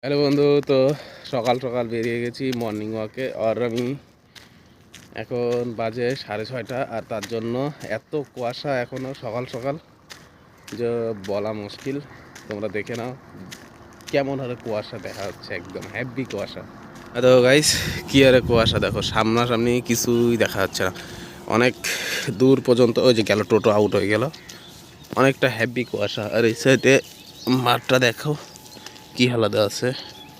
Hello বন্ধু, তো সকাল সকাল বেরিয়ে গেছি মর্নিং ওয়াকে। আর আমি এখন বাজে 6:30, আর তার জন্য এত কুয়াশা এখনও সকাল সকাল যে বলা মুশকিল। তোমরা দেখে নাও কেমন হারে কুয়াশা দেখা যাচ্ছে, একদম হ্যাভি কুয়াশা। তো গাইস, কি আরে কুয়াশা দেখো, সামনাসামনি কিছুই দেখা যাচ্ছে না। অনেক দূর পর্যন্ত ওই যে গেল, টোটো আউট হয়ে গেল। অনেকটা হ্যাভি কুয়াশা। আর এই সাইডে মাঠটা দেখো কি হালাতে আছে।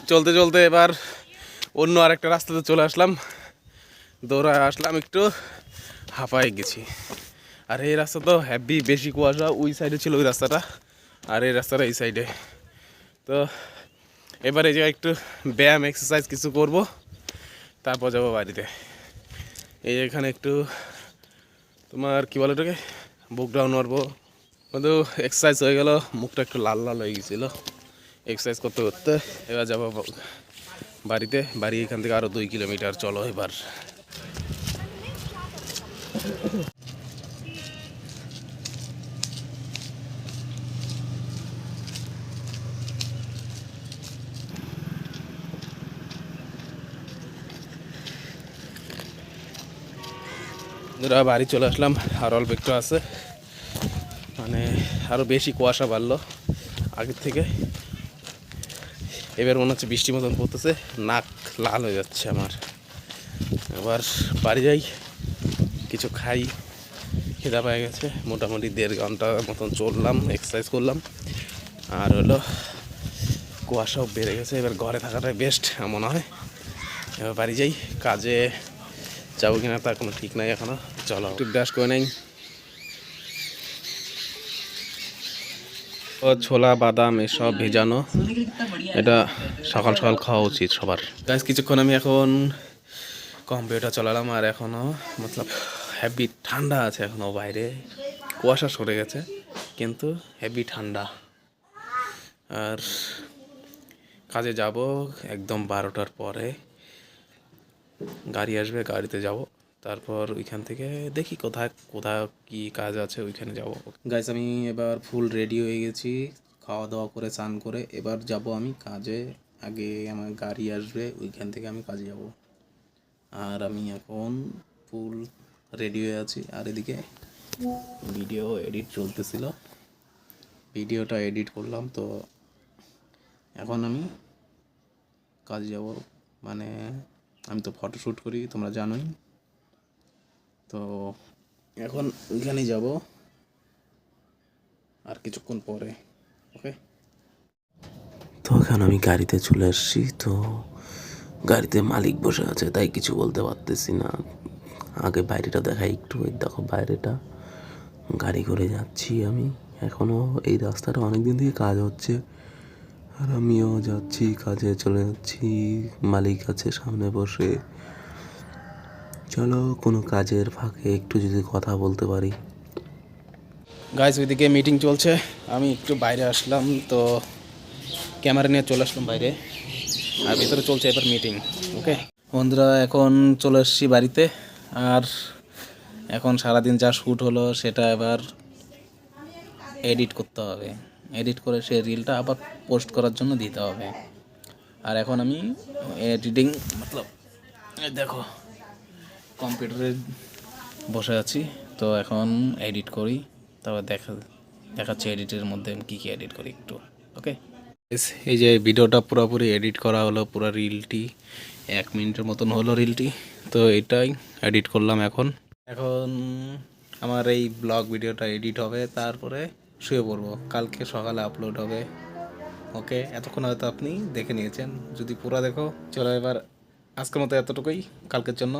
চলতে চলতে এবার অন্য আরেকটা রাস্তাতে চলে আসলাম, দৌড়ায় আসলাম, একটু হাঁপায়ে গেছি। আর এই রাস্তা তো হ্যাভি বেশি কুয়াশা। ওই সাইডে ছিল ওই রাস্তাটা, আর এই রাস্তাটা এই সাইডে। তো এবার এই জায়গায় একটু ব্যায়াম এক্সারসাইজ কিছু করব, তারপর যাবো বাড়িতে। এই এখানে একটু তোমার কি বলে ওটাকে, বুক ডাউন মারবো। কিন্তু এক্সারসাইজ হয়ে গেল, মুখটা একটু লাল লাল হয়ে গেছিলো এক্সারসাইজ করতে করতে। এবার যাবো বাড়িতে। বাড়ি এখান থেকে আরও 2 কিলোমিটার। চলো এবার। বাড়ি চলে আসলাম, আর অল্প একটু আছে, মানে আরও বেশি কুয়াশা বাড়লো আগের থেকে। এবার মনে হচ্ছে বৃষ্টির মতন পড়তেছে, নাক লাল হয়ে যাচ্ছে আমার। এবার বাড়ি যাই, কিছু খাই, খিদা পেয়ে গেছে। মোটামুটি 1.5 ঘন্টা মতন চললাম, এক্সারসাইজ করলাম। আর হলো কুয়াশাও বেড়ে গেছে, এবার ঘরে থাকাটাই বেস্ট মনে হয়। এবার বাড়ি যাই, কাজে যাবো কিনা তার কোনো ঠিক নাই এখনো। চলো একটু ব্রাশ করে নেই। ছোলা বাদাম এসব ভেজানো, এটা সকাল সকাল খাওয়া উচিত সবার। গাইস, কিছুক্ষণ আমি এখন কম্পিউটার চালালাম, আর এখনও মতলব হেভি ঠান্ডা আছে এখনও বাইরে। কুয়াশা সরে গেছে কিন্তু হেভি ঠান্ডা। আর কাজে যাব একদম 12টার পরে। গাড়ি আসবে, গাড়িতে যাব। তারপর ওইখান থেকে দেখি কোথায় কোথায় কি কাজ আছে, ওইখানে যাব। গাইস, আমি এবার ফুল রেডি হয়ে গেছি, খাওয়া দাওয়া করে স্নান করে এবার যাব আমি কাজে। আগে আমার গাড়ি আসবে, ওইখান থেকে আমি কাজে যাব। আর আমি এখন ফুল রেডি হয়ে আছি। আর এদিকে ভিডিও এডিট চলতেছিল, ভিডিওটা এডিট করলাম। তো এখন আমি কাজে যাব, মানে আমি তো ফটোশ্যুট করি, তোমরা জানোই। তো এখন ওইখানেই যাব আর কিছুক্ষণ পরে। ওকে। তো এখন আমি গাড়িতে চলে আসছি। তো গাড়িতে মালিক বসে আছে, তাই কিছু বলতে পারতেছি না। আগে বাইরেটা দেখাই একটু। ওই দেখো বাইরেটা, গাড়ি করে যাচ্ছি আমি। এখনও এই রাস্তাটা অনেক দিন থেকে কাজ হচ্ছে, আর আমিও যাচ্ছি, কাজে চলে যাচ্ছি। মালিক আছে সামনে বসে। চলো কোনো কাজের ফাঁকে একটু যদি কথা বলতে পারি। গাইজ, ওইদিকে মিটিং চলছে, আমি একটু বাইরে আসলাম। তো ক্যামেরা নিয়ে চলে আসলাম বাইরে, আর ভিতরে চলছে এবার মিটিং। ওকে বন্ধুরা, এখন চলে এসেছি বাড়িতে। আর এখন সারাদিন যা শ্যুট হলো সেটা এবার এডিট করতে হবে। এডিট করে সে রিলটা আবার পোস্ট করার জন্য দিতে হবে। আর এখন আমি এডিটিং মতলব দেখো কম্পিউটারে বসে আছি। তো এখন এডিট করি, তারপর দেখাচ্ছি এডিটের মধ্যে আমি কী কী এডিট করি একটু। ওকে। এই যে ভিডিওটা পুরোপুরি এডিট করা হলো, পুরো রিলটি 1 মিনিটের মতন হলো রিলটি। তো এটাই এডিট করলাম। এখন এখন আমার এই ব্লগ ভিডিওটা এডিট হবে, তারপরে শুয়ে পড়বো। কালকে সকালে আপলোড হবে। ওকে, এতক্ষণ হয়তো আপনি দেখে নিয়েছেন, যদি পুরো দেখো। চলো এবার আজকের মতো এতটুকুই কালকের জন্য।